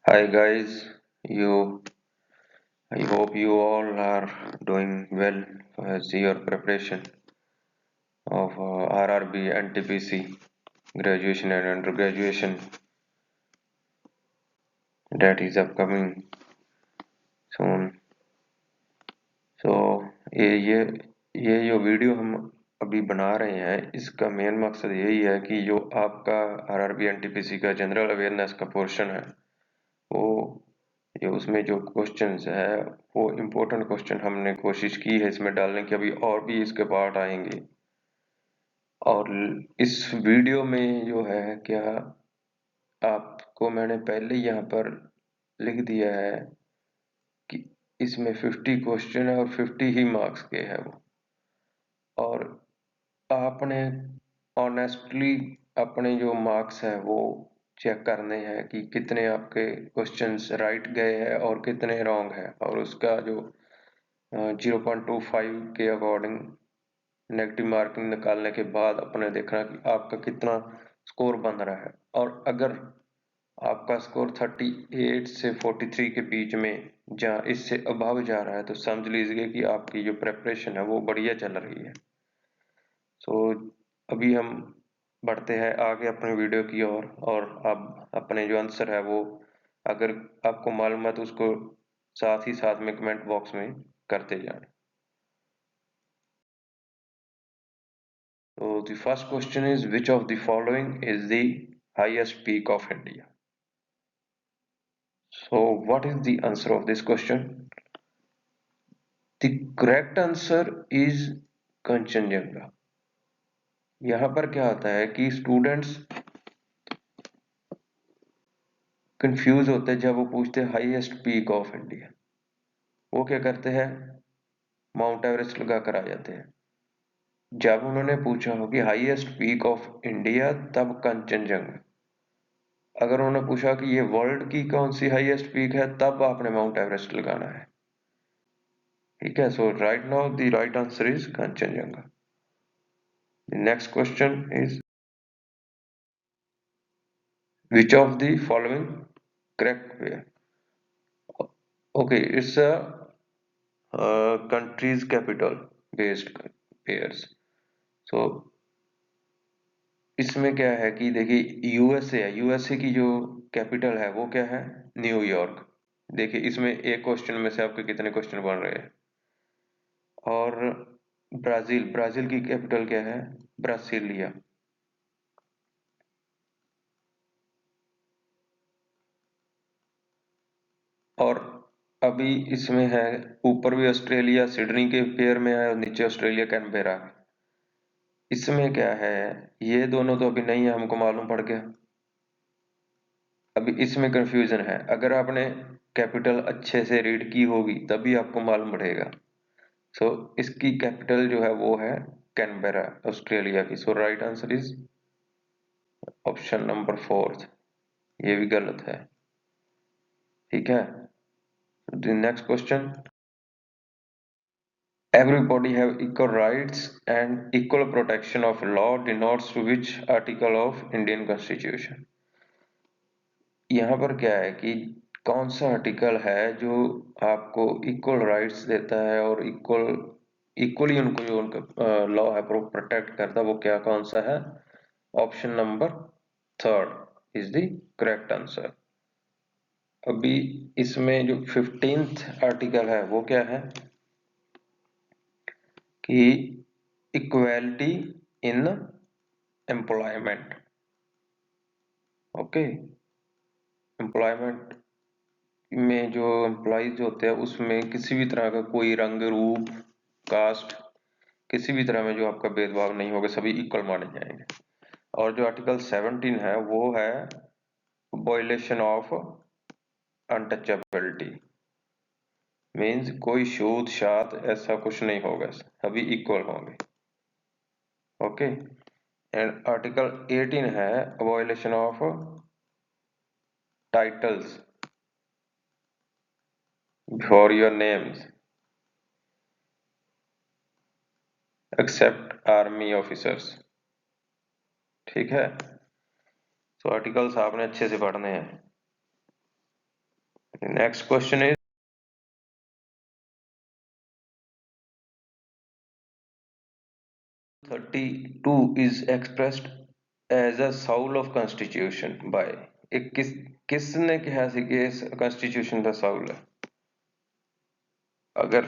Hi guys, you. I hope you all are doing well as your preparation of RRB and TPC graduation and undergraduation that is upcoming soon. So ये जो video हम अभी बना रहे हैं इसका main मकसद यही है कि जो आपका RRB एंड TPC का जनरल अवेयरनेस का पोर्शन है वो ये उसमें जो क्वेश्चंस है वो इम्पोर्टेंट क्वेश्चन हमने कोशिश की है इसमें डालने की। अभी और भी इसके पार्ट आएंगे और इस वीडियो में जो है क्या आपको मैंने पहले यहाँ पर लिख दिया है कि इसमें 50 क्वेश्चन है और 50 ही मार्क्स के है वो, और आपने ऑनेस्टली अपने जो मार्क्स है वो चेक करने हैं कि कितने आपके क्वेश्चंस राइट गए हैं और कितने रॉन्ग है, और उसका जो 0.25 के अकॉर्डिंग नेगेटिव मार्किंग निकालने के बाद अपने देखना कि आपका कितना स्कोर बन रहा है। और अगर आपका स्कोर 38 से 43 के बीच में जहाँ इससे अबव जा रहा है तो समझ लीजिए कि आपकी जो प्रेपरेशन है वो बढ़िया चल रही है। सो अभी हम बढ़ते हैं आगे अपने वीडियो की ओर, और अब अपने जो आंसर है वो अगर आपको मालूम है तो उसको साथ ही साथ में कमेंट बॉक्स में करते जाएं। So the first question is, which of the following is the highest peak of India? So what is the answer of this question? The correct answer is Kanchenjunga. यहाँ पर क्या होता है कि स्टूडेंट्स कंफ्यूज होते हैं जब वो पूछते हैं हाईएस्ट पीक ऑफ इंडिया, वो क्या करते हैं माउंट एवरेस्ट लगा कर आ जाते हैं। जब उन्होंने पूछा हो कि हाईएस्ट पीक ऑफ इंडिया तब कंचनजंगा। अगर उन्होंने पूछा कि ये वर्ल्ड की कौन सी हाईएस्ट पीक है तब आपने माउंट एवरेस्ट लगाना है। ठीक है, so right now the right answer is Kanchenjunga. The next question is, which of the following correct pair? Okay, it's a country's capital based pairs. So इसमें क्या है कि देखिए यूएसए है, यूएसए की जो कैपिटल है वो क्या है न्यूयॉर्क। देखिए इसमें एक क्वेश्चन में से आपके कितने क्वेश्चन बन रहे हैं। और ब्राजील, ब्राजील की कैपिटल क्या है ब्रासिलिया। और अभी इसमें है ऊपर भी ऑस्ट्रेलिया सिडनी के पेयर में है और नीचे ऑस्ट्रेलिया कैनबेरा। इसमें क्या है ये दोनों तो अभी नहीं है, हमको मालूम पड़ गया। अभी इसमें कंफ्यूजन है, अगर आपने कैपिटल अच्छे से रीड की होगी तभी आपको मालूम पड़ेगा। सो इसकी कैपिटल जो है वो है कैनबेरा ऑस्ट्रेलिया की। So right answer is option number 4, ये भी गलत है। ठीक है, the next question, everybody have equal rights and equal protection of law denotes to which article of Indian Constitution? यहाँ पर क्या है कि कौन सा आर्टिकल है जो आपको इक्वल राइट्स देता है और इक्वली उनको जो उनका लॉ है प्रोटेक्ट करता है, वो क्या कौन सा है? Option number 3 is the correct answer. अभी इसमें जो 15th आर्टिकल है वो क्या है कि equality in employment. Okay, employment में जो एम्प्लॉयज होते हैं उसमें किसी भी तरह का कोई रंग रूप कास्ट किसी भी तरह में जो आपका भेदभाव नहीं होगा, सभी इक्वल माने जाएंगे। और जो आर्टिकल 17 है वो है वायलेशन ऑफ अनटचेबिलिटी, मीन्स कोई छूत छात ऐसा कुछ नहीं होगा, सभी इक्वल होंगे। ओके, एंड आर्टिकल 18 है violation of titles before your names except army officers. ठीक है, तो आर्टिकल्स आपने अच्छे से पढ़ने हैं। Next question is 32 is expressed as a soul of constitution by एक किसने कहा ਸੀ कि इस constitution का soul है। अगर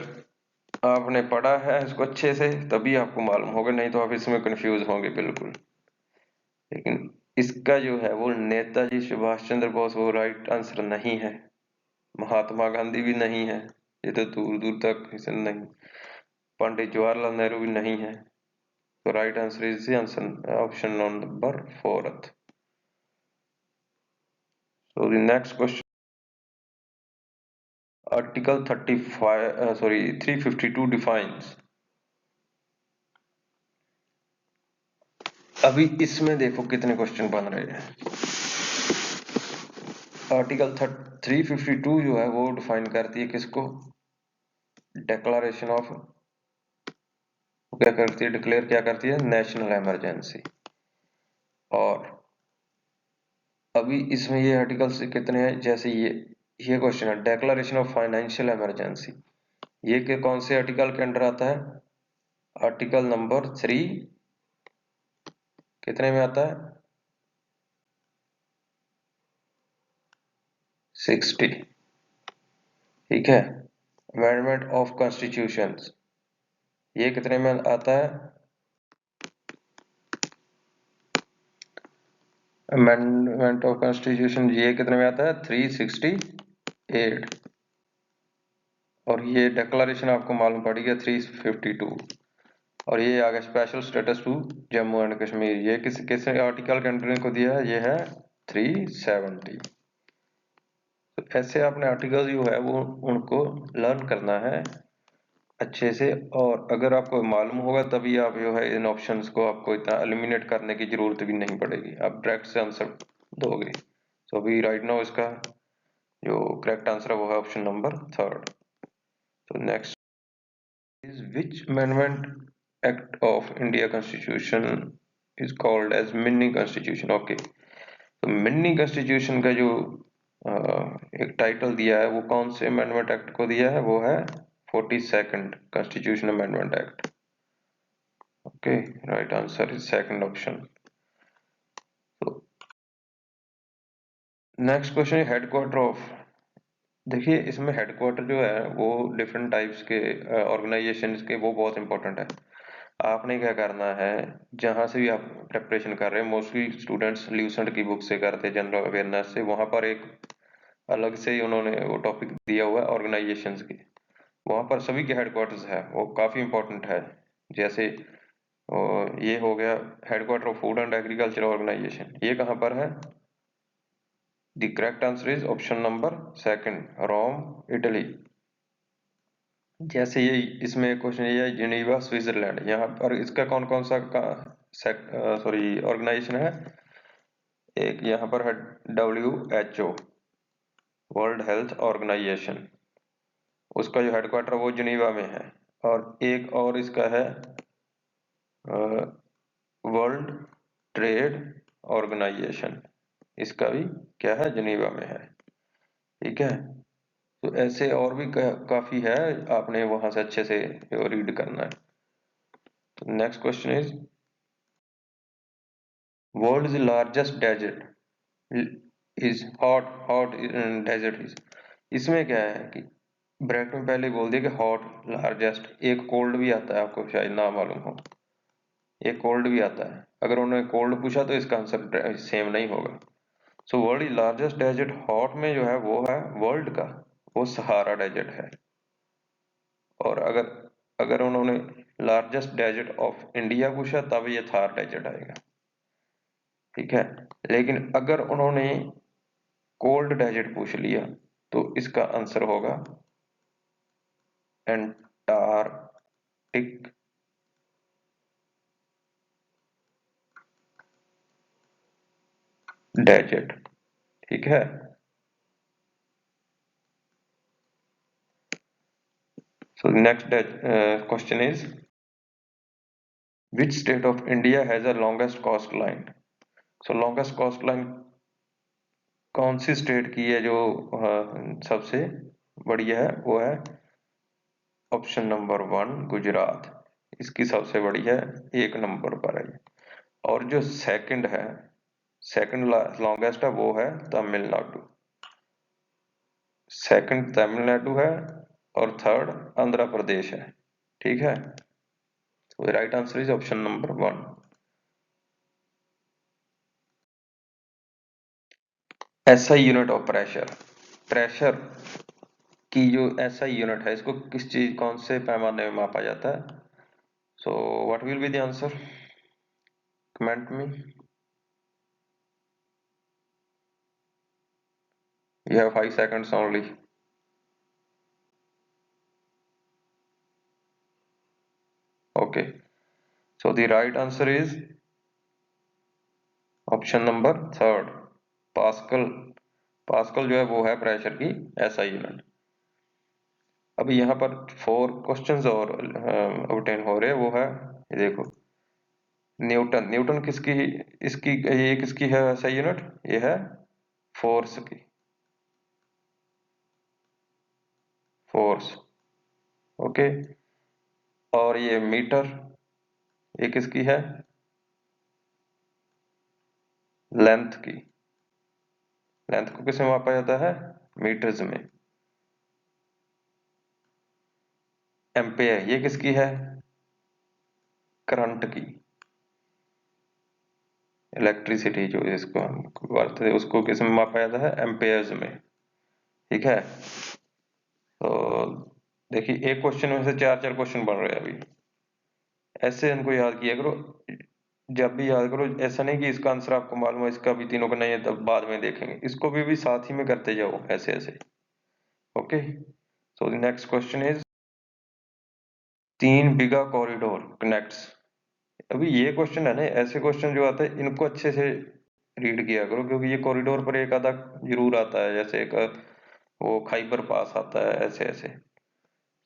आपने पढ़ा है इसको अच्छे से तभी आपको मालूम होगा, नहीं तो आप इसमें कंफ्यूज होंगे बिल्कुल। लेकिन इसका जो है वो नेताजी सुभाष चंद्र बोस वो राइट आंसर नहीं है, महात्मा गांधी भी नहीं है, ये तो दूर दूर तक इसे नहीं, पंडित जवाहरलाल नेहरू भी नहीं है। तो right answer is the answer option number 4th। So the next question, Article 352 defines। अभी इसमें देखो कितने क्वेश्चन बन रहे हैं। आर्टिकल 352 जो है वो डिफाइन करती है किसको, डिक्लेरेशन ऑफ, क्या करती है, डिक्लेयर क्या करती है, नेशनल इमरजेंसी। और अभी इसमें ये आर्टिकल्स कितने हैं, जैसे ये क्वेश्चन है डिक्लेरेशन ऑफ फाइनेंशियल इमरजेंसी, ये कौन से आर्टिकल के अंडर आता है, आर्टिकल नंबर 3 कितने में आता है, 60। ठीक है। अमेंडमेंट ऑफ कॉन्स्टिट्यूशन ये कितने में आता है, अमेंडमेंट ऑफ कॉन्स्टिट्यूशन ये कितने में आता है, 368। और ये डिक्लेरेशन आपको मालूम पड़ी है 352। और ये आ गया special status to Jammu and Kashmir, ये किस आर्टिकल के अंडर को दिया है, ये है 370। तो ऐसे आपने आर्टिकल जो है वो उनको लर्न करना है अच्छे से, और अगर आपको मालूम होगा तभी आप जो है इन ऑप्शंस को आपको इतना एलिमिनेट करने की जरूरत भी नहीं पड़ेगी, आप डायरेक्ट से आंसर दोगे। तो अभी राइट नाउ इसका जो करेक्ट आंसर है वो है ऑप्शन नंबर 3rd। तो next is which amendment act of India Constitution is called as mini constitution। Okay, तो मिनी कॉन्स्टिट्यूशन का जो एक टाइटल दिया है वो कौन से अमेंडमेंट एक्ट को दिया है, वो है 42nd constitution amendment act. Okay, right answer is second option. तो नेक्स्ट क्वेश्चन है हेडक्वार्टर ऑफ, देखिए इसमें हेडक्वार्टर जो है वो डिफरेंट टाइप्स के ऑर्गेनाइजेशंस के वो बहुत इंपॉर्टेंट है। आपने क्या करना है, जहां से भी आप प्रिपरेशन कर रहे हैं, मोस्टली स्टूडेंट्स ल्यूसेंट की बुक से करते हैं, जनरल अवेयरनेस से, वहां पर एक अलग से ही उन्होंने वो टॉपिक दिया हुआ है ऑर्गेनाइजेशंस की, वहां पर सभी के हेडक्वार्टर्स है, वो काफी इंपॉर्टेंट है। जैसे ये हो गया headquarter of food and agriculture organisation, ये कहाँ पर है, the correct answer is option number 2nd, Rome Italy. जैसे ये इसमें क्वेश्चन ये है जिनेवा स्विट्जरलैंड, यहाँ पर इसका कौन कौन सा सॉरी ऑर्गेनाइजेशन है, एक यहाँ पर है WHO वर्ल्ड हेल्थ ऑर्गेनाइजेशन, उसका जो हेडक्वार्टर वो जिनेवा में है। और एक और इसका है वर्ल्ड ट्रेड ऑर्गेनाइजेशन, इसका भी क्या है, जिनेवा में है। ठीक है, तो ऐसे और भी काफी है, आपने वहां से अच्छे से रीड करना है। तो next question is world largest desert is hot desert is, इसमें क्या है कि ब्रैकेट में पहले बोल दिया कि हॉट लार्जेस्ट, एक कोल्ड भी आता है, आपको शायद ना मालूम हो, एक कोल्ड भी आता है, अगर उन्होंने कोल्ड पूछा तो इसका आंसर सेम नहीं होगा। So world largest desert hot में जो है वो है वर्ल्ड का, वो सहारा डेजर्ट है। और अगर अगर उन्होंने लार्जेस्ट डेजर्ट ऑफ इंडिया पूछा तब ये थार डेजर्ट आएगा। ठीक है, लेकिन अगर उन्होंने कोल्ड डेजर्ट पूछ लिया तो इसका आंसर होगा एंटार्क्टिक डेजर्ट। ठीक है, so next question is which state of India has the longest coastline। so longest coastline कौन सी स्टेट की है जो सबसे बड़ी है, वो है ऑप्शन नंबर 1 गुजरात। इसकी सबसे बड़ी है, 1 नंबर पर है। और जो सेकंड है, सेकंड लॉन्गेस्ट है, वो है तमिलनाडु। सेकंड तमिलनाडु है और थर्ड आंध्र प्रदेश है। ठीक है, तो right answer is option number 1। SI unit of pressure, pressure की जो एसआई यूनिट है, इसको किस चीज, कौन से पैमाने में मापा जाता है? So what will be the answer, comment me. You have 5 seconds only. Okay, so the right answer is option number 3 pascal. Pascal जो है वो है प्रेशर की एसआई यूनिट। अभी यहाँ पर 4 क्वेश्चंस और ऑब्टेन हो रहे हैं, वो है ये देखो, न्यूटन। न्यूटन किसकी, इसकी ये किसकी है एसआई यूनिट? ये है फोर्स की, फोर्स। ओके, और ये मीटर, ये किसकी है? लेंथ की। लेंथ को किसमें मापा जाता है? मीटर्स में। एम्पेयर, ये किसकी है? करंट की, इलेक्ट्रिसिटी जो इसको हम वर्त है उसको किस में मापा जाता है? एम्पेयर्स में। ठीक है, तो देखिए एक क्वेश्चन में से 4 4 क्वेश्चन बन रहे हैं अभी। ऐसे इनको याद किया करो, जब भी याद करो, ऐसा नहीं कि इसका आंसर आपको मालूम है, इसका भी तीनों का नहीं है, तब बाद में देखेंगे, इसको भी साथ ही में करते जाओ ऐसे ऐसे। Okay, so the next question is, 3 bigha corridor connects. अभी ये क्वेश्चन है ना, ऐसे क्वेश्चन जो आते हैं इनको अच्छे से रीड किया करो, क्योंकि ये कॉरिडोर पर एक आधा जरूर आता है, जैसे एक वो खाइबर पास आता है, ऐसे ऐसे।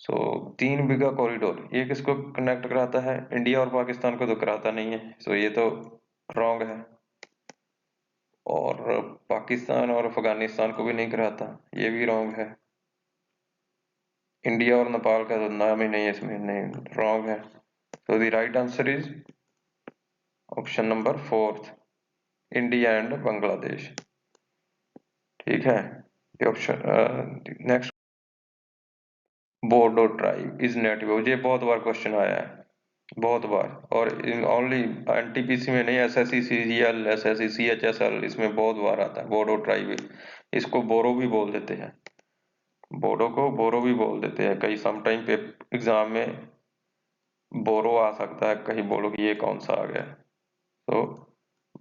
सो 3 बीघा कॉरिडोर ये किसको कनेक्ट कराता है? इंडिया और पाकिस्तान को तो कराता नहीं है, सो ये तो रॉन्ग है। और पाकिस्तान और अफगानिस्तान को भी नहीं कराता, ये भी रॉन्ग है। इंडिया और नेपाल का तो नाम ही नहीं है इसमें, नहीं, रॉन्ग है। So the right answer is option number 4 India and Bangladesh. ठीक है, ये option. Next, Bodo tribe is native, ये बहुत बार क्वेश्चन आया है, बहुत बार। और ओनली एनटीपीसी में नहीं, एसएससी सीजीएल, एसएससी सीएचएसएल, इसमें बहुत बार आता है बोडो ट्राइब। इसको बोरो भी बोल देते हैं, बोडो को बोरो भी बोल देते हैं कई, समटाइम पे एग्जाम में बोरो आ सकता है, कहीं बोलो कि ये कौन सा आ गया, तो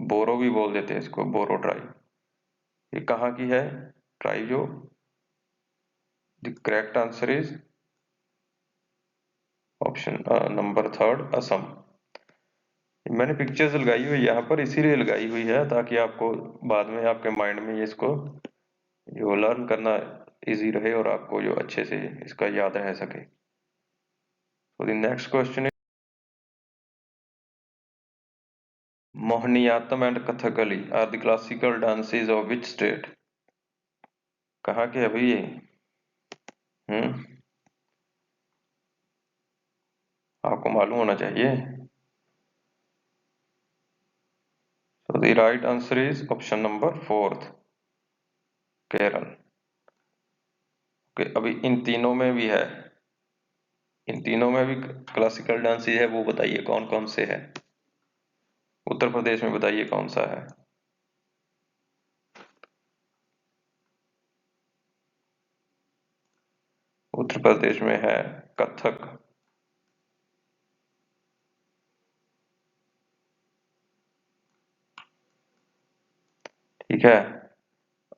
बोरो भी बोल देते हैं इसको, बोरो ट्राइब। ये कहाँ की है ट्राइब जो? The correct answer is option number 3 Assam. मैंने पिक्चर्स लगाई हुई यहाँ पर इसीलिए लगाई हुई है, ताकि आपको बाद में आपके माइंड में ये इसको जो लर्न करना इजी रहे, और आपको जो अच्छे से इसका याद रह सके। तो the next question is, Mohiniyattam and Kathakali are the classical dances of which state? कहाँ के अभी ये? हम्म, आपको मालूम होना चाहिए। So the right answer is option number 4 Kerala. Okay, अभी इन तीनों में भी है, इन तीनों में भी क्लासिकल डांसेस है, वो बताइए कौन कौन से है? उत्तर प्रदेश में बताइए कौन सा है? उत्तर प्रदेश में है कथक। ठीक है,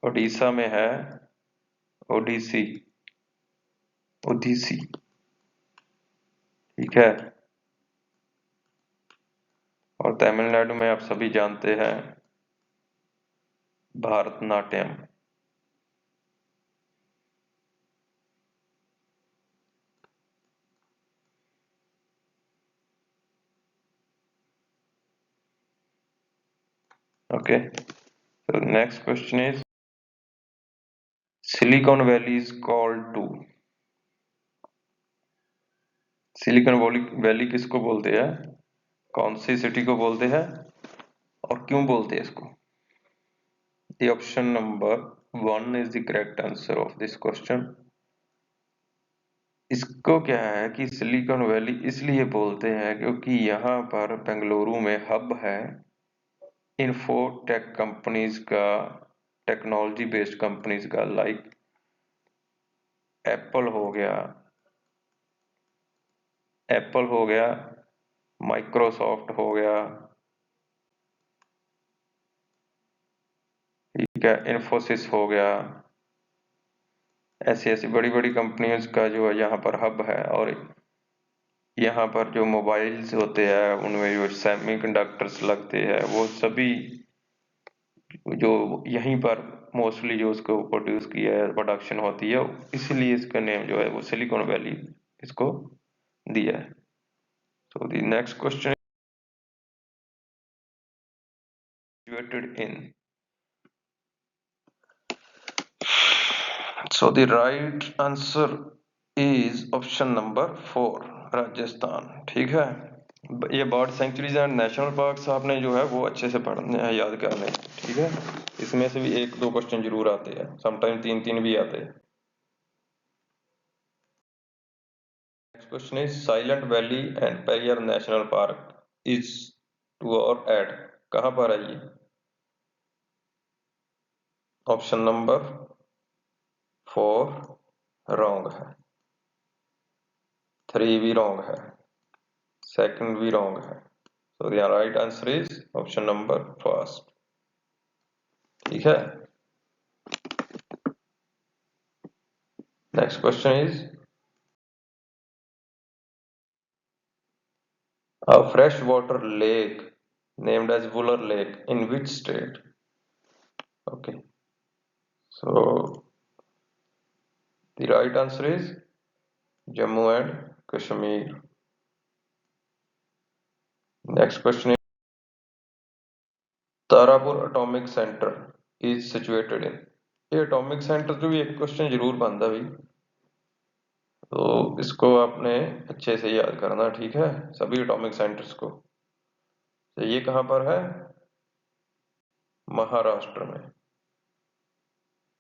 उड़ीसा में है ओडिसी, ओडिसी। ठीक है, और तमिलनाडु में आप सभी जानते हैं Bharatanatyam. Okay, so next question is, Silicon Valley is called to, Silicon Valley किसको बोलते हैं, कौन सी सिटी को बोलते हैं और क्यों बोलते हैं इसको? The option number 1 is the correct answer of this question. इसको क्या है कि सिलिकॉन वैली इसलिए बोलते हैं क्योंकि यहाँ पर बेंगलुरु में हब है इन्फोटेक कंपनीज का, टेक्नोलॉजी बेस्ड कंपनीज का, लाइक एप्पल हो गया, माइक्रोसॉफ्ट हो गया, ठीक है, इन्फोसिस हो गया, ऐसी ऐसी बड़ी बड़ी कंपनियों का जो है यहाँ पर हब है। और यहाँ पर जो मोबाइल्स होते हैं उनमें जो सेमीकंडक्टर्स लगते हैं वो सभी जो यहीं पर मोस्टली जो उसको प्रोड्यूस किया है, प्रोडक्शन होती है, इसलिए इसका नेम जो है वो सिलिकॉन वैली इसको दिया है। So the next question situated in, so the right answer is option number 4 Rajasthan. ठीक है, ये bird sanctuaries and national parks आपने जो है वो अच्छे से पढ़ने हैं, याद करने हैं, ठीक है। इसमें से भी एक दो क्वेश्चन जरूर आते हैं, समटाइम तीन तीन भी आते हैं। Next question is Silent Valley and Periyar National Park is to और एट, कहां पर है ये? ऑप्शन नंबर 4 रॉन्ग है, 3 भी रॉन्ग है, सेकंड भी रॉन्ग है। So the right answer is option number first. ठीक है। Next question is a freshwater lake named as Buller Lake in which state? Okay. So the right answer is Jammu and Kashmir. Next question is Tarapur Atomic Center is situated in. ये atomic centre जो भी एक question जरूर बनता भाई, तो इसको आपने अच्छे से याद करना, ठीक है, सभी एटॉमिक सेंटर्स को। तो ये कहां पर है? महाराष्ट्र में।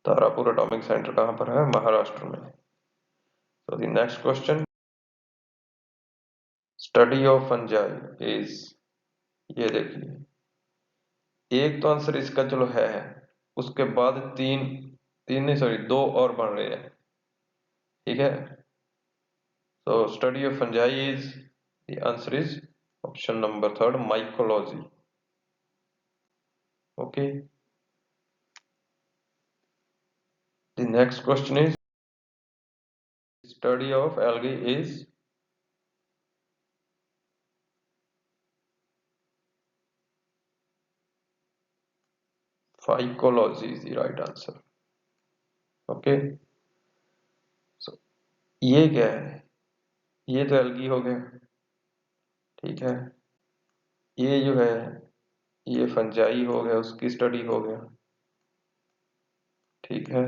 तारापुर एटॉमिक सेंटर कहां पर है? महाराष्ट्र में। तो the next question, study of fungi is, ये देखिए, एक तो आंसर इसका चलो है, उसके बाद तीन, तीन नहीं सॉरी दो और बन रहे हैं, ठीक है। तो study of fungi is, the answer is option number 3 mycology. Okay, the next question is study of algae is, phycology is the right answer. Okay, so ये क्या है? ये तो एल्गी हो गया, ठीक है। ये जो है ये फंजाई हो गया, उसकी स्टडी हो गया, ठीक है।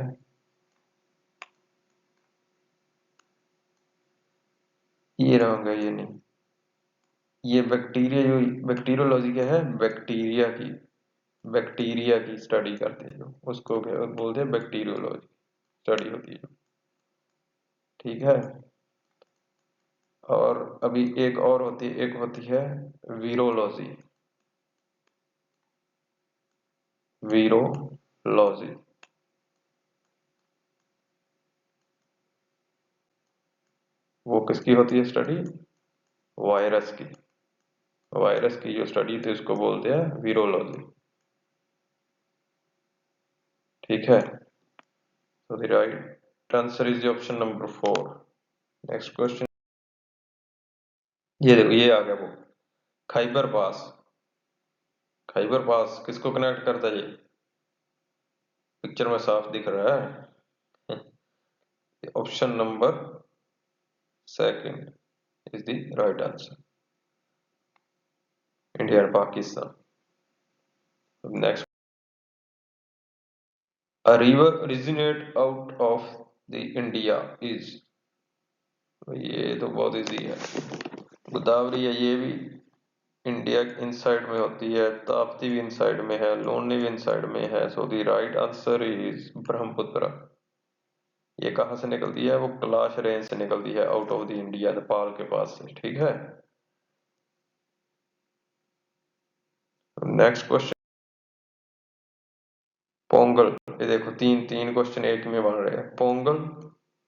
ये रहूंगा, ये नहीं, ये बैक्टीरिया जो, बैक्टीरियोलॉजी क्या है? बैक्टीरिया की स्टडी करते हैं जो, उसको क्या बोलते हैं? बैक्टीरियोलॉजी स्टडी होती है, ठीक है। और अभी एक और होती है, एक होती है वीरोलॉजी, वीरोलॉजी। वो किसकी होती है स्टडी? वायरस की, वायरस की जो स्टडी थी उसको बोलते हैं वीरोलॉजी, ठीक है। So the right answer is the option number 4. Next question. ये देखो, ये आ गया वो खैबर पास। खैबर पास किसको कनेक्ट करता है? ये पिक्चर में साफ दिख रहा है। Option number 2 is the right answer. India and Pakistan. Next, A river originate out of the India is, ये तो बहुत इजी है। गोदावरी है, ये भी इंडिया इनसाइड में होती है, ताप्ती भी इनसाइड में है, लोनी भी इनसाइड में है। So the right answer is Brahmaputra. ये कहाँ से निकलती है? वो कैलाश रेंज से निकलती है, out of the India, Nepal के पास से। ठीक है, नेक्स्ट क्वेश्चन। पोंगल, ये देखो तीन तीन क्वेश्चन एक में बन रहे हैं। Pongal,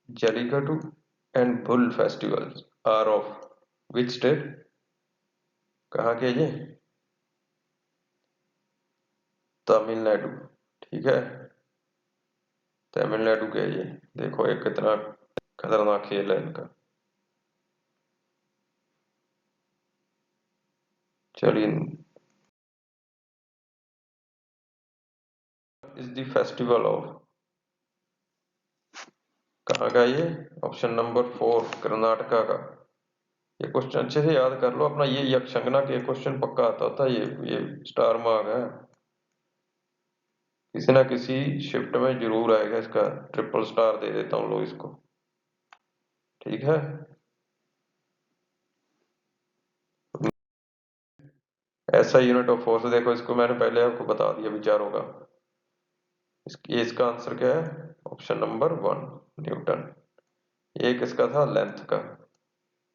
Jallikattu and bull festivals are of which state? कहाँ के ये? तमिलनाडु। ठीक है, तमिलनाडु के ये। देखो ये कितना खतरनाक खेल है इनका। चलिए, इज द फेस्टिवल ऑफ, कहाँ का ये? ऑप्शन नंबर 4, कर्नाटका का। ये क्वेश्चन अच्छे से याद कर लो अपना, ये यक्षगना के क्वेश्चन पक्का आता होता है। ये स्टार मार्क है, किसी ना किसी शिफ्ट में जरूर आएगा इसका। ट्रिपल स्टार दे देता हूँ लो इसको। ठीक है, ऐसा यूनिट ऑफ फोर्स, देखो इसको मैंने पहले आपको बता दिया विचार होगा। इसका आंसर क्या है? Option number 1, Newton. ये किसका था? लेंथ का।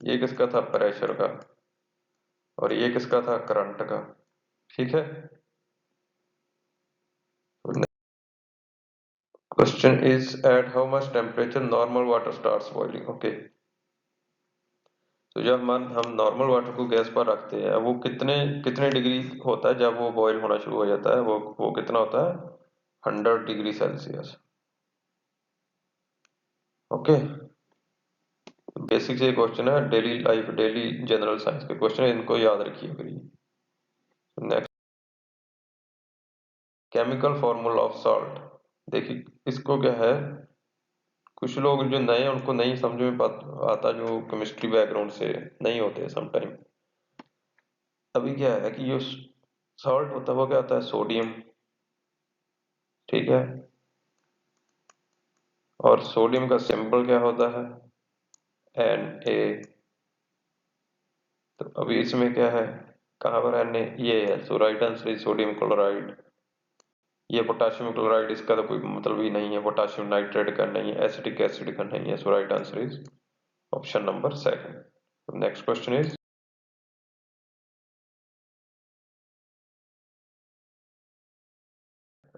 ये किसका था? प्रेशर का। और ये किसका था? करंट का। ठीक है, question is at how much temperature normal water starts boiling. Okay, तो जब हम नॉर्मल वाटर को गैस पर रखते हैं, वो कितने कितने डिग्री होता है जब वो बॉईल होना शुरू हो जाता है? वो कितना होता है? 100 डिग्री सेल्सियस। ओके, बेसिक से क्वेश्चन है, daily life, daily general science के क्वेश्चन है, इनको याद रखिए करिए। Next, chemical formula of salt. देखिए इसको क्या है, कुछ लोग जो नए हैं उनको नहीं समझ में आता, जो केमिस्ट्री बैकग्राउंड से नहीं होते समटाइम। अभी क्या है कि जो सॉल्ट होता है वो क्या होता है? सोडियम। ठीक है, और सोडियम का सिंबल क्या होता है? Na। तो अभी इसमें क्या है, कहाँ पर Na? ये है, so right answer is sodium chloride. ये पोटाशियम क्लोराइड, इसका तो कोई मतलब ही नहीं है, पोटाशियम नाइट्रेट का नहीं है, एसिटिक एसिड का नहीं है। So right answer is option number 2। Next question is,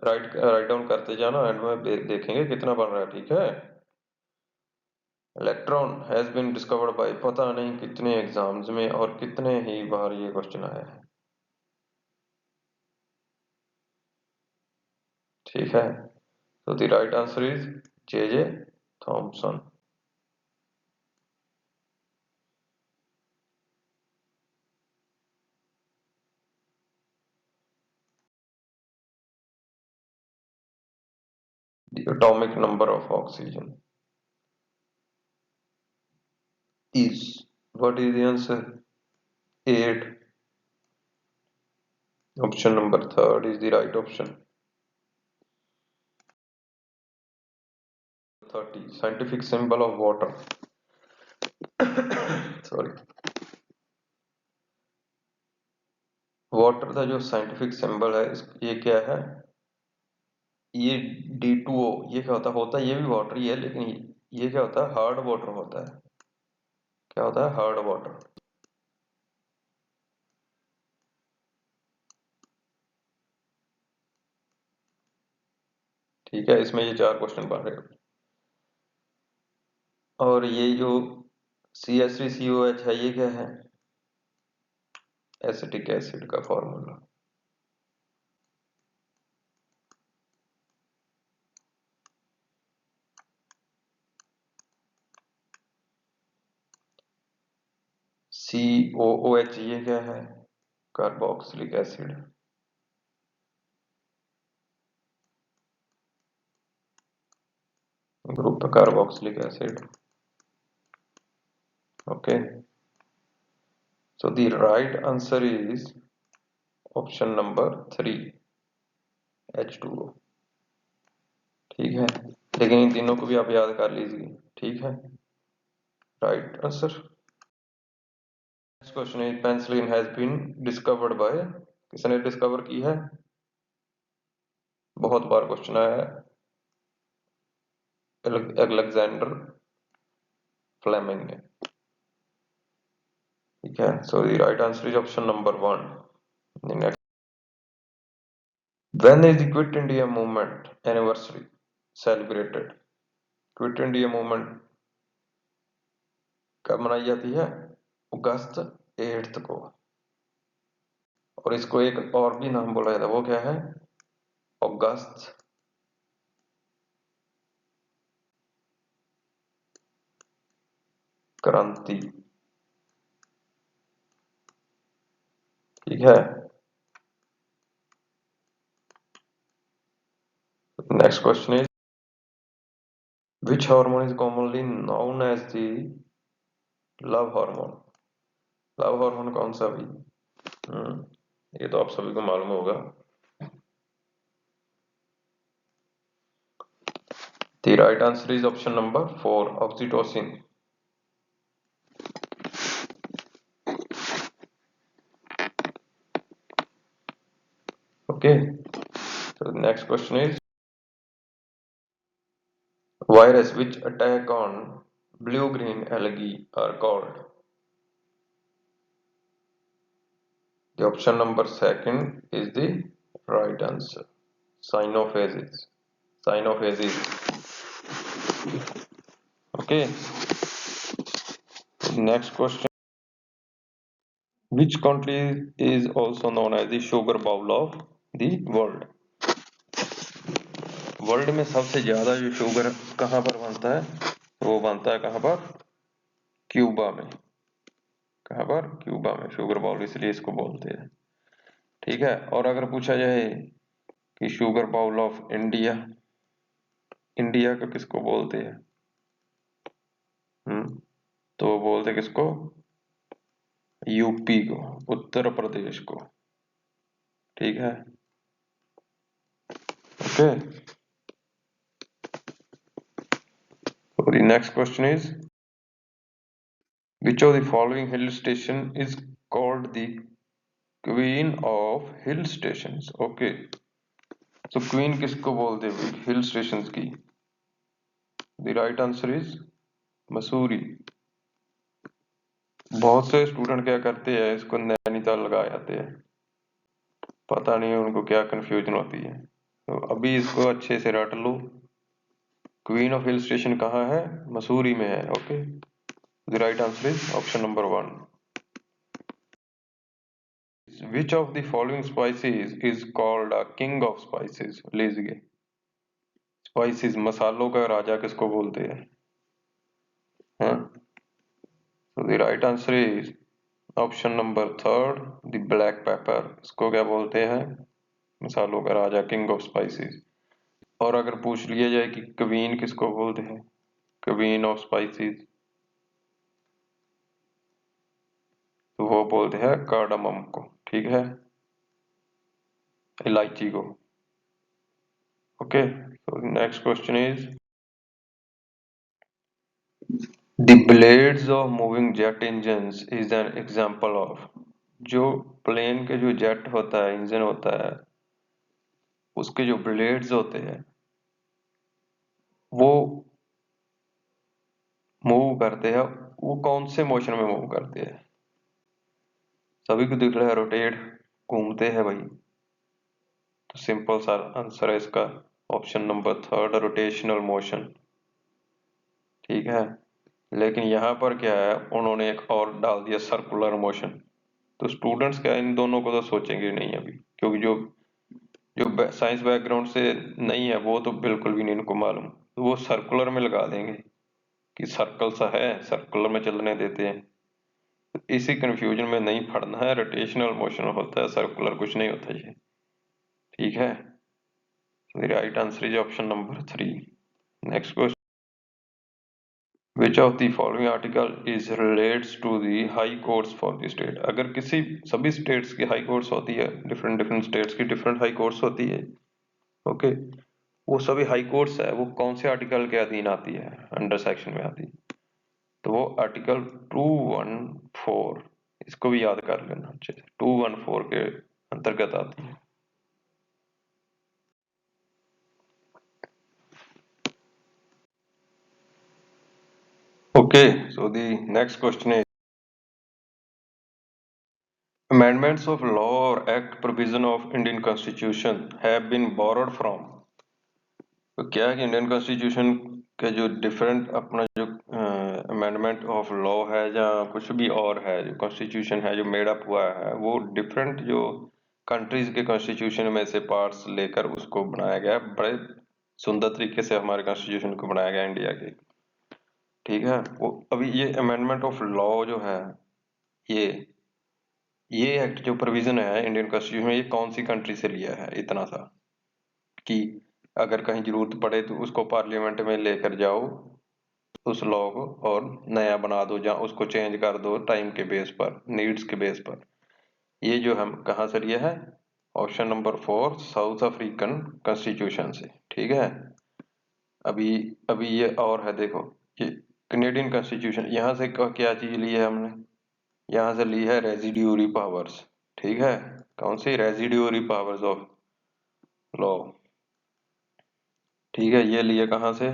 write write down करते जाना, एंड में देखेंगे कितना बन रहा है। ठीक है, electron has been discovered by, पता नहीं कितने एग्जाम्स में और कितने ही बार ये क्वेश्चन आया है। ठीक है, तो the right answer is J Thomson. The atomic number of oxygen is, what is the answer? 8. Option number 3rd is the right option. 30. Scientific symbol of water. Sorry. Water का जो साइंटिफिक सिंबल है, ये क्या है? ये D2O। ये क्या होता है? ये भी वाटर ही है, लेकिन ये क्या होता है? हार्ड वाटर होता है। क्या होता है? Hard water. ठीक है, इसमें ये 4 क्वेश्चन बन रहे हैं। और ये जो CH3COH है, ये क्या है? एसिटिक एसिड का फॉर्मूला। COOH, ये क्या है? Carboxylic acid. Group carboxylic acid. Okay, so the right answer is option number 3, H2O। ठीक है, लेकिन इन तीनों को भी आप याद कर लीजिए। ठीक है, right answer. Next question is penicillin has been discovered by, किसने डिस्कवर की है? बहुत बार क्वेश्चन आया है, अलेक्जेंडर फ्लेमिंग ने। ठीक है, so the right answer is option number 1। Next, when is the quit India movement anniversary celebrated? Quit India movement कब मनाई जाती है? अगस्त 8 को। और इसको एक और भी नाम बोला जाता है, वो क्या है? अगस्त क्रांति। ठीक है, next question is which hormone is commonly known as the love hormone? Love hormone कौन सा भी? ये तो आप सभी को मालूम होगा। The right answer is option number 4, oxytocin. Okay, so the next question is virus which attack on blue-green algae are called? The option number 2 is the right answer. Cyanophases. Cyanophases. Okay. Next question. Which country is also known as the sugar bowl of the world? World में सबसे ज्यादा जो sugar कहाँ पर बनता है? वो बनता है कहाँ पर? क्यूबा में। कहाँ पर? क्यूबा में। शुगर बाउल इसलिए इसको बोलते हैं। ठीक है, और अगर पूछा जाए कि sugar bowl of India, India को किसको बोलते हैं? तो वो बोलते किसको? यूपी को, उत्तर प्रदेश को। ठीक है, okay. So the next question is which of the following hill station is called the Queen of Hill Stations? Okay, so Queen किसको बोलते हैं हिल स्टेशंस की? The right answer is Mussoorie. बहुत से स्टूडेंट क्या करते हैं, इसको नैनीताल लगा जाते हैं, पता नहीं उनको क्या कंफ्यूजन होती है। तो अभी इसको अच्छे से रट लो, क्वीन ऑफ हिल स्टेशन कहाँ है? मसूरी में है। Okay, the right answer is option number 1। Which of the following spices is called a king of spices? लीजिए, स्पाइसेस मसालों का राजा किसको बोलते हैं? हाँ, तो the right answer is option number 3, the black pepper. इसको क्या बोलते हैं? मसालों का राजा, किंग ऑफ स्पाइसेस। और अगर पूछ लिया जाए कि क्वीन किसको बोलते हैं, क्वीन ऑफ स्पाइसेस, तो वो बोलते हैं कार्डामम को। ठीक है, इलायची को। Okay, so next question is the blades of moving jet engines is an example of। जो प्लेन के जो जेट होता है, इंजन होता है, उसके जो ब्लेड्स होते हैं वो मूव करते हैं, वो कौन से मोशन में मूव करते हैं? सभी को दिख रहा है रोटेट, घूमते हैं भाई। तो सिंपल सा आंसर है इसका ऑप्शन नंबर 3, रोटेशनल मोशन। ठीक है, लेकिन यहाँ पर क्या है, उन्होंने एक और डाल दिया, सर्कुलर मोशन। तो स्टूडेंट्स क्या इन दोनों को तो सोचेंगे नहीं अभी, क्योंकि जो जो साइंस बैकग्राउंड से नहीं है वो तो बिल्कुल भी नहीं इनको मालूम, तो वो सर्कुलर में लगा देंगे कि सर्कल सा है, सर्कुलर में चलने देते हैं। तो इसी कंफ्यूजन में नहीं पढ़ना है, रोटेशनल मोशन होता है, सर्कुलर कुछ नहीं होता ये। ठीक है, right answer is option number 3। Next question, Which of the following article is relates to the high courts for the state? अगर किसी सभी states की high courts होती है, different states की different high courts होती है। ओके, वो सभी हाई कोर्ट्स है वो कौन से आर्टिकल के अधीन आती है, अंडर सेक्शन में आती है, तो वो आर्टिकल 214, इसको भी याद कर लेना अच्छे से, 214 के अंतर्गत आती है। Okay, so the next question is amendments of law or act provision of Indian Constitution have been borrowed from। तो क्या है कि इंडियन कॉन्स्टिट्यूशन के जो डिफरेंट अपना जो अमेंडमेंट ऑफ लॉ है या कुछ भी और है, जो कॉन्स्टिट्यूशन है जो मेड अप हुआ है, वो डिफरेंट जो कंट्रीज के कॉन्स्टिट्यूशन में से पार्ट्स लेकर उसको बनाया गया है। बड़े सुंदर तरीके से हमारे कॉन्स्टिट्यूशन को बनाया गया इंडिया के, ठीक है। वो अभी ये अमेंडमेंट ऑफ लॉ जो है, ये ये एक्ट जो प्रोविजन है इंडियन कॉन्स्टिट्यूशन में, ये कौन सी कंट्री से लिया है, इतना सा कि अगर कहीं जरूरत पड़े तो उसको पार्लियामेंट में लेकर जाओ उस लॉ को और नया बना दो या उसको चेंज कर दो टाइम के बेस पर, नीड्स के बेस पर। ये जो हम कहाँ से लिया है, option number 4 south African constitution से, ठीक है। अभी अभी ये और है, देखो ये कनेडियन कॉन्स्टिट्यूशन, यहाँ से क्या चीज ली है हमने, यहाँ से ली है रेजिड्यूरी पावर्स, ठीक है। कौन सी रेजिड्यूरी पावर्स ऑफ लॉ, ठीक है, ये लिए कहाँ से,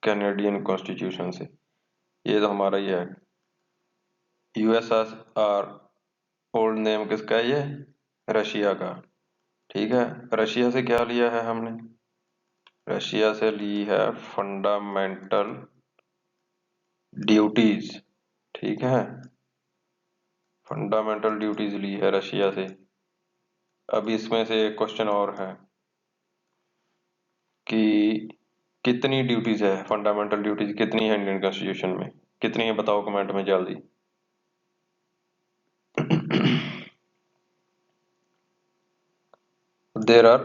कैनेडियन कॉन्स्टिट्यूशन से। ये तो हमारा ये है यूएसएसआर, ओल्ड नेम किसका है ये, रशिया का, ठीक है। रशिया से क्या लिया है हमने, रशिया से ली है फंडामेंटल ड्यूटीज, ठीक है, फंडामेंटल ड्यूटीज ली है रशिया से। अब इसमें से एक क्वेश्चन और है कि कितनी ड्यूटीज है, फंडामेंटल ड्यूटीज कितनी है इंडियन कॉन्स्टिट्यूशन में, कितनी है बताओ कमेंट में जल्दी। There are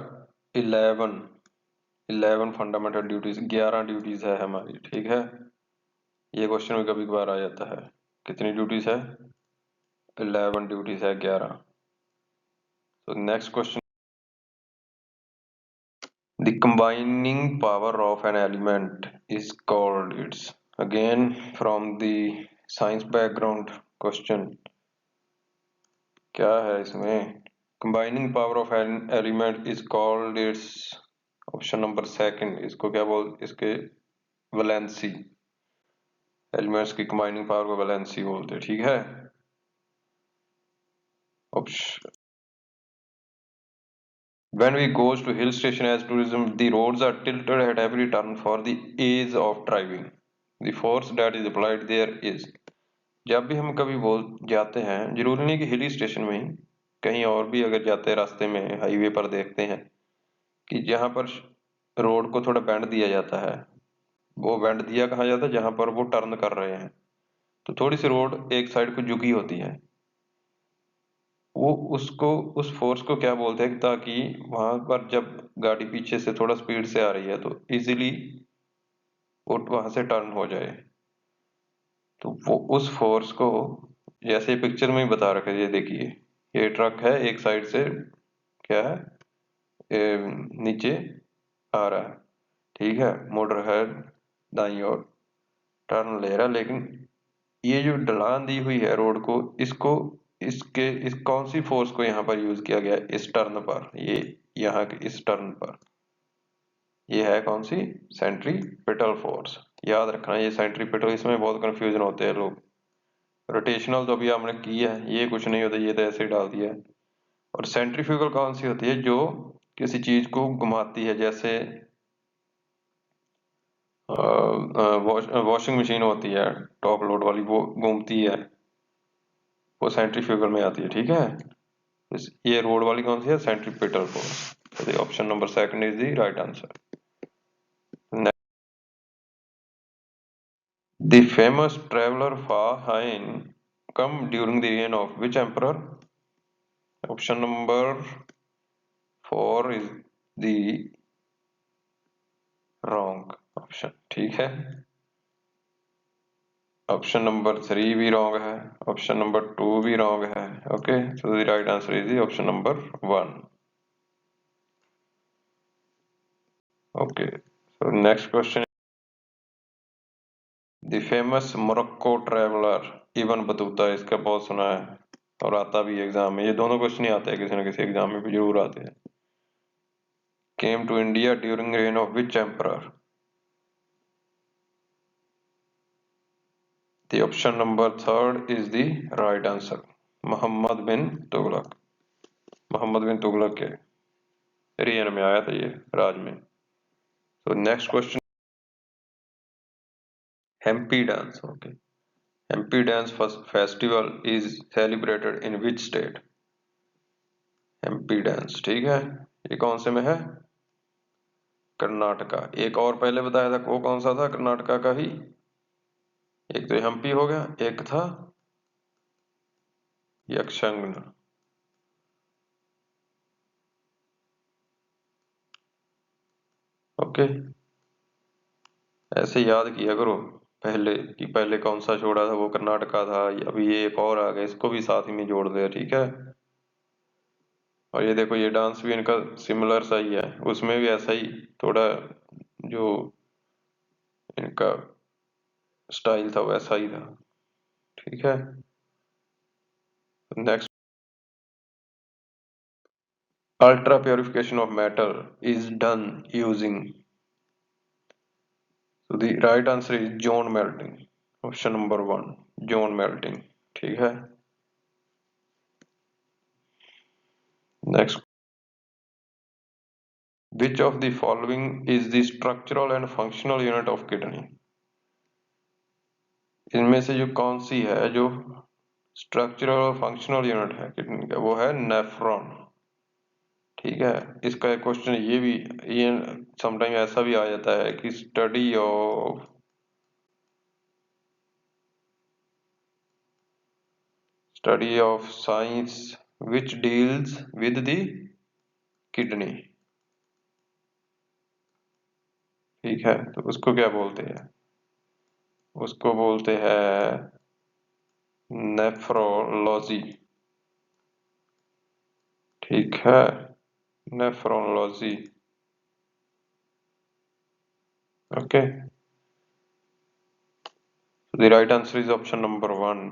11 fundamental duties, 11 duties है हमारी, ठीक है। ये क्वेश्चन में कभी कभार आ जाता है, कितनी ड्यूटीज है, 11 ड्यूटीज है, 11। तो next question, the combining power of an element is called, it's again from the science background question, क्या है इसमें, combining power of an element is called its, option number second, इसको क्या बोल, इसके वैलेंसी, एलिमेंट्स की कंबाइनिंग पावर को valency बोलते हैं, ठीक है। Option, when we goes to hill station as tourism, the roads are tilted at every turn for the ease of driving, the force that is applied there is। जब भी हम कभी बोल जाते हैं, जरूरी नहीं कि हिल स्टेशन में ही, कहीं और भी अगर जाते हैं रास्ते में, हाईवे पर देखते हैं कि जहां पर रोड को थोड़ा बेंड दिया जाता है, वो बेंड दिया कहाँ जाता है, जहां पर वो टर्न कर रहे हैं, तो थोड़ी सी रोड एक साइड को झुकी होती है, वो उसको, उस फोर्स को क्या बोलते हैं, ताकि वहां पर जब गाड़ी पीछे से थोड़ा स्पीड से आ रही है तो इजीली वो वहां से टर्न हो जाए। तो वो उस फोर्स को, जैसे पिक्चर में ही बता रखा है, ये देखिए, ये ट्रक है एक साइड से, क्या है, नीचे आ रहा है, ठीक है, मुड़ रहा है दाईं ओर, टर्न ले रहा है, लेकिन ये जो ढलान दी हुई है रोड को, इसको, इसके इस कौन सी फोर्स को यहाँ पर यूज किया गया है, इस टर्न पर, ये यहाँ के इस टर्न पर, ये है कौन सी, सेंट्रीपिटल फोर्स। याद रखना ये सेंट्रीपिटल, इसमें बहुत कंफ्यूजन होते हैं लोग। रोटेशनल तो अभी हमने की है, ये कुछ नहीं होता, ये तो ऐसे ही डाल दिया है। और सेंट्रीफ्यूगल कौन सी होती है, जो किसी चीज को घुमाती है, जैसे वॉशिंग मशीन होती है टॉप लोड वाली, वो घूमती है, वो सेंट्रीफ्यूगल में आती है, ठीक है। ये रोड वाली कौन सी है, सेंट्रीपिटल फोर्स। तो option number second is the right answer. The famous traveller Fa Hien come during the reign of which emperor? Option number 4 is the wrong option, ठीक है। ऑप्शन नंबर 3 भी रॉन्ग है, option number 2 भी wrong है। Okay, so the right answer is the option number 1। Okay, so next question. The famous Morocco traveller Ibn Battuta, इसका बहुत सुना है और आता भी एग्जाम में। ये दोनों क्वेश्चन ही आते हैं किसी न किसी एग्जाम में भी जरूर आते हैं। Came to India during reign of which emperor? The option number third is the right answer. Mohammad bin Tughlaq. Mohammad bin Tughlaq के रेन में आया था ये, राज में। तो next question, Hampi dance. Okay, Hampi dance festival is celebrated in which state? Hampi dance, ठीक है, ये कौन से में है? कर्नाटका। एक और पहले बताया था, वो कौन सा था? कर्नाटका का ही। एक तो हम्पी हो गया, एक था यक्षंगन। ओके, ऐसे याद किया करो पहले कि पहले कौन सा छोड़ा था, वो कर्नाटका था, अभी ये एक और आ गया, इसको भी साथ ही में जोड़ दे, ठीक है। और ये देखो, ये डांस भी इनका सिमिलर सा ही है, उसमें भी ऐसा ही थोड़ा जो इनका स्टाइल था वैसा ही था, ठीक है। Next, ultra purification of metal is done using? तो the right answer is zone melting. Option number 1, zone melting, ठीक है। Next, which of the following is the structural and functional unit of kidney? इनमें से जो कौन सी है जो स्ट्रक्चरल और फंक्शनल यूनिट है किडनी का? वो है नेफ्रॉन, ठीक है। इसका एक क्वेश्चन ये समटाइम ऐसा भी आ जाता है कि study of science which deals with the kidney, ठीक है। तो उसको क्या बोलते हैं? उसको बोलते हैं नेफ्रोलॉजी, ठीक है, nephrology, okay. The right answer is option number 1.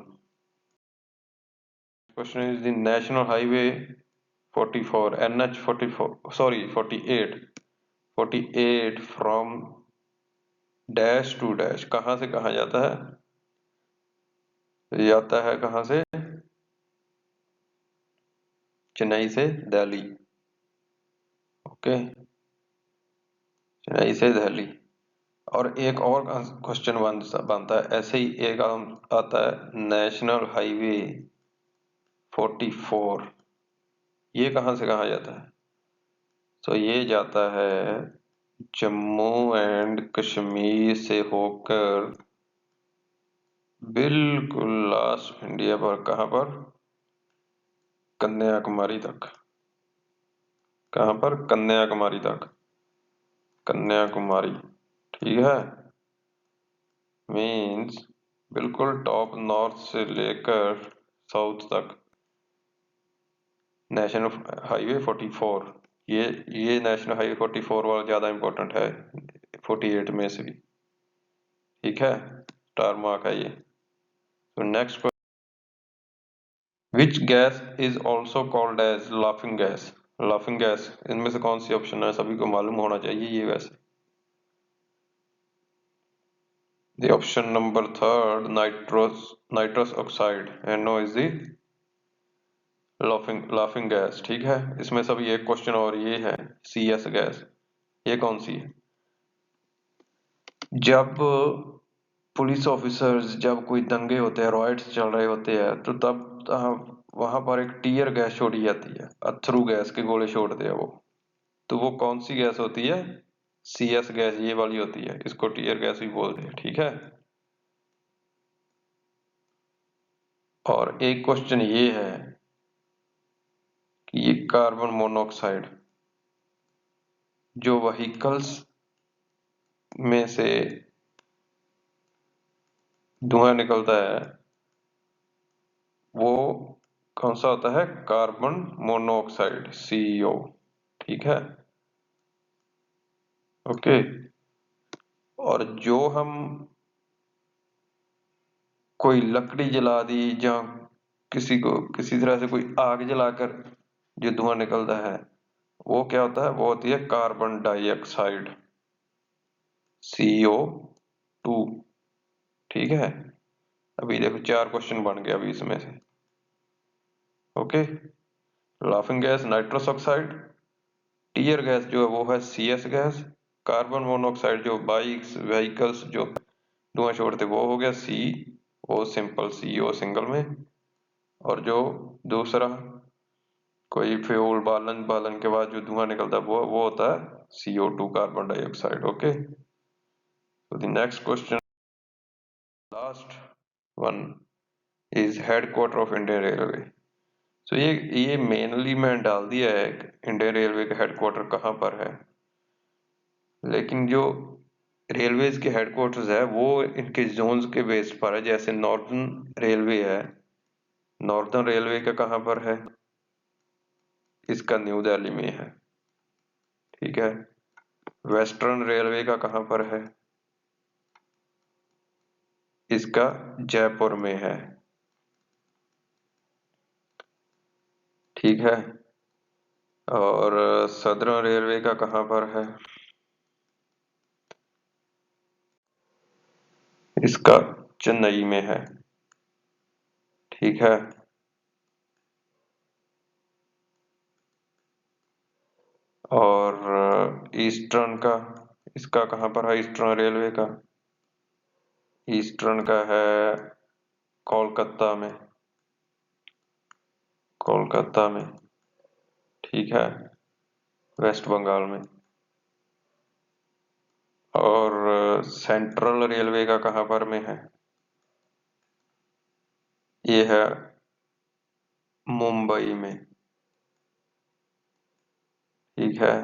Question is the National Highway 44, NH 44, sorry 48, 48 from dash to dash कहाँ से कहाँ जाता है? जाता है कहाँ से? चेन्नई से दिल्ली, ओके, चेन्नई से दिल्ली। और एक और क्वेश्चन बनता है ऐसे ही, एक आता है नेशनल हाईवे 44, ये कहाँ से कहाँ जाता है? तो ये जाता है जम्मू एंड कश्मीर से होकर बिल्कुल लास्ट इंडिया पर, कहाँ पर? कन्याकुमारी तक। कहाँ पर? कन्याकुमारी तक, कन्याकुमारी, ठीक है। मीन्स बिल्कुल टॉप नॉर्थ से लेकर साउथ तक नेशनल हाईवे 44, ये नेशनल हाईवे 44 वाला ज्यादा इंपॉर्टेंट है 48 में से भी, ठीक है, स्टार मार्क है ये। तो next, which gas is also called as laughing gas? Laughing gas इनमें से कौन सी ऑप्शन है? सभी को मालूम होना चाहिए ये वैसे। The option number third, nitrous oxide, NO is the laughing gas, ठीक है। इसमें सभी एक क्वेश्चन और ये है CS गैस, ये कौन सी है? जब पुलिस ऑफिसर्स, जब कोई दंगे होते हैं, रॉयट्स चल रहे होते हैं, तो तब वहां पर एक टीयर गैस छोड़ी जाती है, अथरू गैस के गोले छोड़ते हैं वो। तो वो कौन सी गैस होती है? CS गैस ये वाली होती है, इसको टीयर गैस भी बोलते हैं, ठीक है। और एक क्वेश्चन ये है कि ये कार्बन मोनोऑक्साइड जो व्हीकल्स में से धुआं निकलता है वो कौन सा होता है? कार्बन मोनोऑक्साइड, CO, ठीक है। ओके। और जो हम कोई लकड़ी जला दी या किसी को किसी तरह से कोई आग जलाकर जो धुआं निकलता है वो क्या होता है, वो होती है कार्बन डाइऑक्साइड, CO2। ठीक है, अभी देखो 4 क्वेश्चन बन गए अभी इसमें से। Okay, laughing gas nitrous oxide, tear gas जो है वो है CS गैस, कार्बन मोनोऑक्साइड जो बाइक्स व्हीकल्स जो धुआं छोड़ते वो हो गया CO सिंपल, CO सिंगल में। और जो दूसरा कोई फ्यूल बालन बालन के बाद जो धुआं निकलता है वो होता है CO2 कार्बन डाइऑक्साइड। ओके, तो the next question last one is headquarter of Indian railway. तो ये मेनली मैंने डाल दिया है इंडियन रेलवे का हेडक्वार्टर कहाँ पर है, लेकिन जो रेलवेज के हेडक्वार्टर्स है वो इनके जोन्स के बेस पर है। जैसे नॉर्दर्न रेलवे है, नॉर्दर्न रेलवे का कहाँ पर है, इसका न्यू दिल्ली में है। ठीक है, वेस्टर्न रेलवे का कहाँ पर है, इसका जयपुर में है। ठीक है, और सदर्न रेलवे का कहाँ पर है, इसका चेन्नई में है। ठीक है, और ईस्टर्न का, इसका कहाँ पर है, ईस्टर्न रेलवे का, ईस्टर्न का है कोलकाता में, कोलकाता में। ठीक है, वेस्ट बंगाल में। और सेंट्रल रेलवे का कहाँ पर में है, ये है मुंबई में। ठीक है,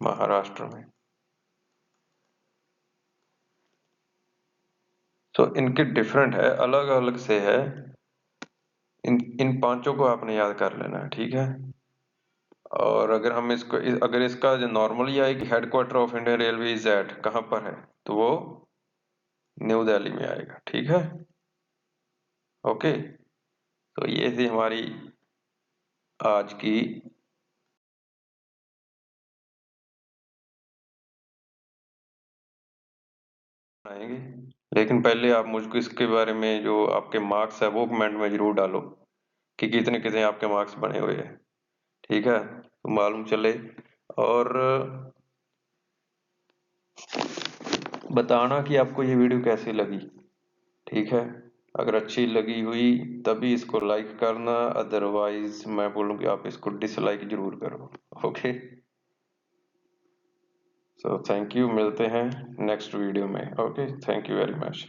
महाराष्ट्र में। तो इनके डिफरेंट है, अलग अलग से है। इन पांचों को आपने याद कर लेना है। ठीक है, और अगर हम इसको अगर इसका जो नॉर्मली आए कि headquarter of Indian railway is at कहाँ पर है, तो वो न्यू दिल्ली में आएगा। ठीक है, ओके। तो ये थी हमारी आज की आएंगे, लेकिन पहले आप मुझको इसके बारे में जो आपके मार्क्स है वो कमेंट में जरूर डालो कि कितने कितने आपके मार्क्स बने हुए हैं। ठीक है, तो मालूम चले। और बताना कि आपको ये वीडियो कैसी लगी। ठीक है, अगर अच्छी लगी हुई तभी इसको लाइक करना, अदरवाइज मैं बोलूँ कि आप इसको डिसलाइक जरूर करो। ओके, सो थैंक यू, मिलते हैं नेक्स्ट वीडियो में। Okay, thank you very much.